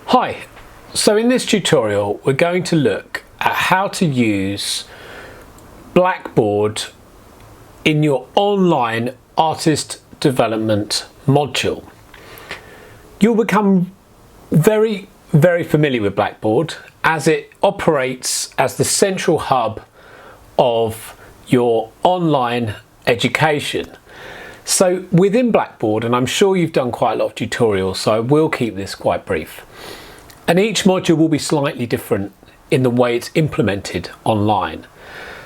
Hi, so in this tutorial we're going to look at how to use Blackboard in your online artist development module. You'll become very familiar with Blackboard as it operates as the central hub of your online education. So within Blackboard, and I'm sure you've done quite a lot of tutorials, so I will keep this quite brief. And each module will be slightly different in the way it's implemented online.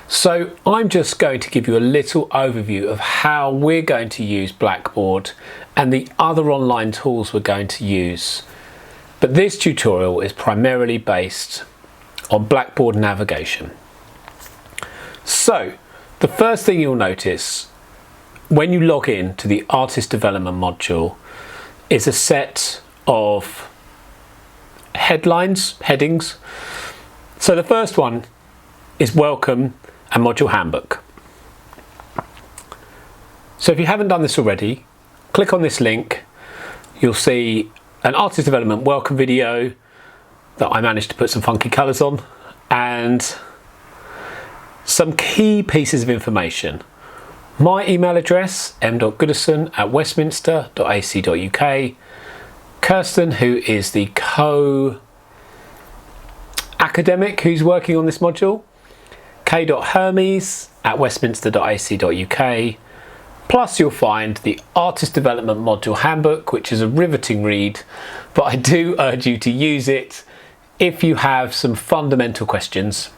So I'm just going to give you a little overview of how we're going to use Blackboard and the other online tools we're going to use. But this tutorial is primarily based on Blackboard navigation. So the first thing you'll notice when you log in to the artist development module is a set of headings. So the first one is welcome and module handbook. So if you haven't done this already, click on this link. You'll see an artist development welcome video that I managed to put some funky colours on and some key pieces of information. My email address, m.goodison@westminster.ac.uk. Kirsten, who is the co-academic who's working on this module, k.hermes@westminster.ac.uk. Plus you'll find the artist development module handbook, which is a riveting read, but I do urge you to use it if you have some fundamental questions.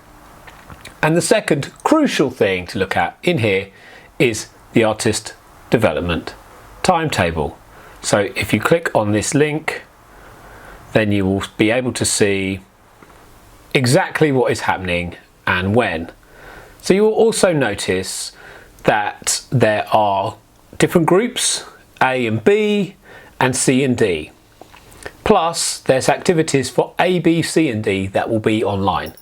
And the second crucial thing to look at in here is the artist development timetable. So if you click on this link, then you will be able to see exactly what is happening and when. So you will also notice that there are different groups, A and B and C and D. Plus there's activities for A, B, C and D that will be online.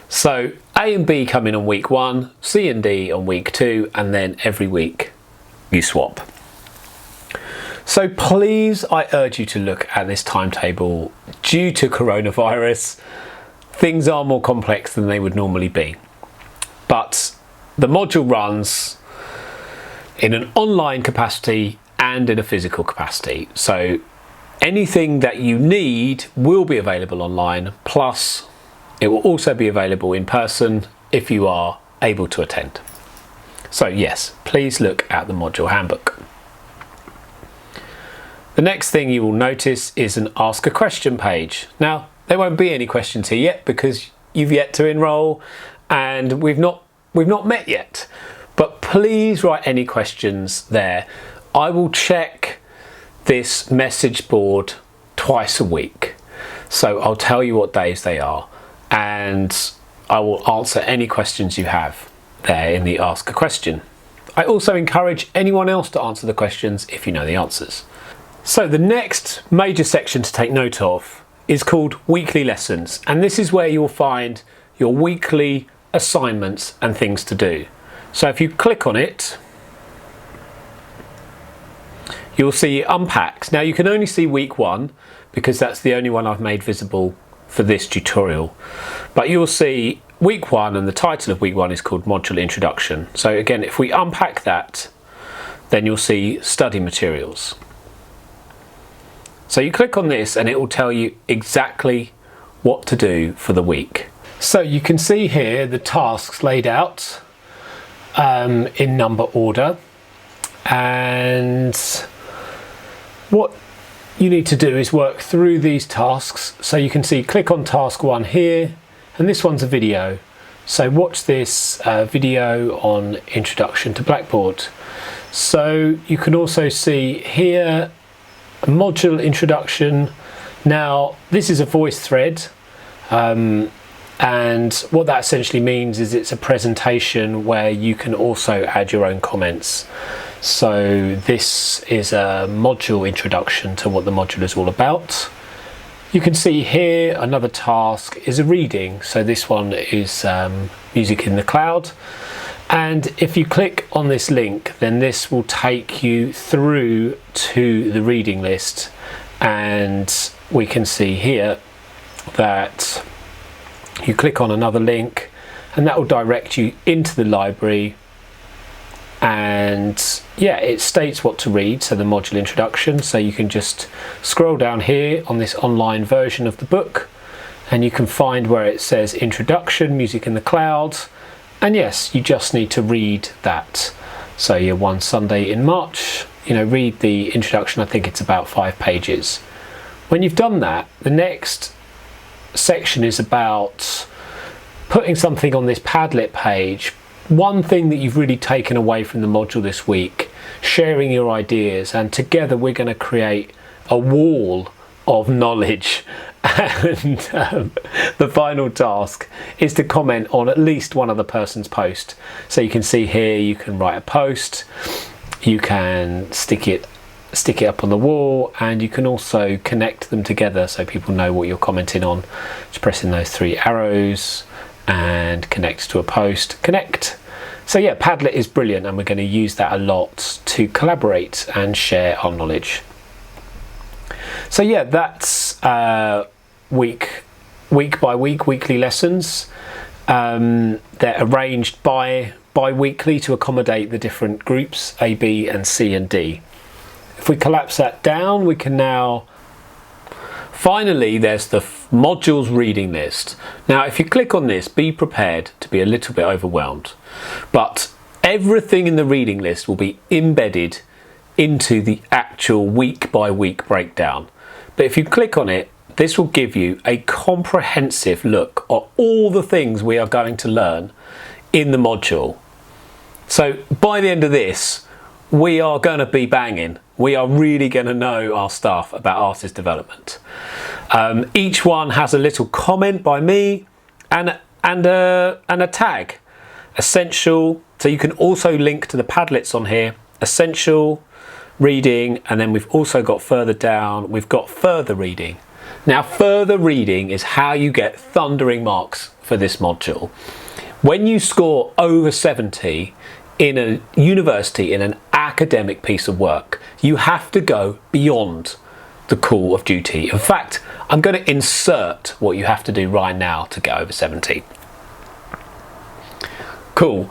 So A and B come in on week 1, C and D on week 2, and then every week you swap. So please, I urge you to look at this timetable. Due to coronavirus, things are more complex than they would normally be. But the module runs in an online capacity and in a physical capacity. So anything that you need will be available online, plus it will also be available in person if you are able to attend. So yes, please look at the module handbook. The next thing you will notice is an ask a question page. Now, there won't be any questions here yet because you've yet to enroll and we've not met yet. But please write any questions there. I will check this message board twice a week. So I'll tell you what days they are and I will answer any questions you have there in the ask a question. I also encourage anyone else to answer the questions if you know the answers. So the next major section to take note of is called weekly lessons, and this is where you'll find your weekly assignments and things to do. So if you click on it, you'll see it unpacks. Now you can only see week 1 because that's the only one I've made visible for this tutorial, but you'll see week 1 and the title of week 1 is called Module Introduction. So again, if we unpack that, then you'll see study materials. So you click on this and it will tell you exactly what to do for the week. So you can see here the tasks laid out in number order, and what you need to do is work through these tasks. So you can see click on task 1 here, and this one's a video. So watch this video on Introduction to Blackboard. So you can also see here module introduction. Now this is a voice thread and what that essentially means is it's a presentation where you can also add your own comments. So this is a module introduction to what the module is all about. You can see here another task is a reading. So this one is Music in the Cloud. And if you click on this link, then this will take you through to the reading list and we can see here that you click on another link and that will direct you into the library, and yeah, it states what to read, so the module introduction. So you can just scroll down here on this online version of the book and you can find where it says introduction, music in the clouds, and yes, you just need to read that. So your one Sunday in March, read the introduction. I think it's about 5 pages. When you've done that, the next section is about putting something on this Padlet page. One thing that you've really taken away from the module this week, sharing your ideas, and together we're going to create a wall of knowledge. And the final task is to comment on at least one other person's post. So you can see here, you can write a post, you can stick it up on the wall, and you can also connect them together so people know what you're commenting on. Just pressing those 3 arrows and connect to a post, connect. So yeah, Padlet is brilliant, and we're going to use that a lot to collaborate and share our knowledge. So yeah, that's week by week, weekly lessons. They're arranged bi-weekly to accommodate the different groups A, B and C and D. If we collapse that down, we can now, finally there's the modules reading list. Now if you click on this, be prepared to be a little bit overwhelmed, but everything in the reading list will be embedded into the actual week by week breakdown. But if you click on it, this will give you a comprehensive look at all the things we are going to learn in the module. So by the end of this, we are going to be banging. We are really going to know our stuff about artist development. Each one has a little comment by me and a tag. Essential, so you can also link to the Padlets on here. Essential, reading, and then we've also got further down, we've got further reading. Now further reading is how you get thundering marks for this module. When you score over 70 in a university, in an academic piece of work, you have to go beyond the call of duty. In fact, I'm going to insert what you have to do right now to get over 70. Cool.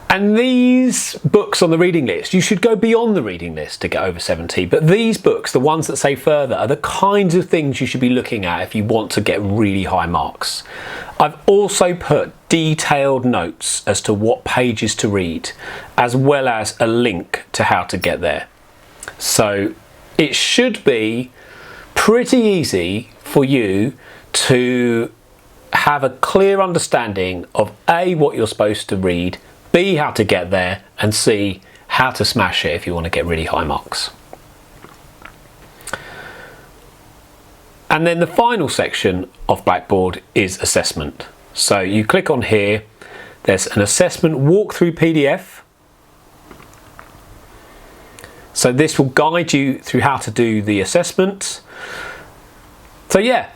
And these books on the reading list, you should go beyond the reading list to get over 70. But these books, the ones that say further, are the kinds of things you should be looking at if you want to get really high marks. I've also put detailed notes as to what pages to read, as well as a link to how to get there. So it should be pretty easy for you to have a clear understanding of A, what you're supposed to read, B, how to get there, and C, how to smash it if you want to get really high marks. And then the final section of Blackboard is assessment. So you click on here, there's an assessment walkthrough PDF. So this will guide you through how to do the assessment. So yeah,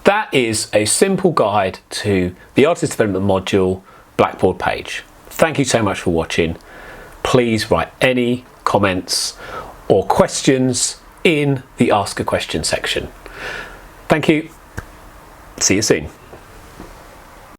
that is a simple guide to the Artist Development Module Blackboard page. Thank you so much for watching. Please write any comments or questions in the Ask a Question section. Thank you. See you soon.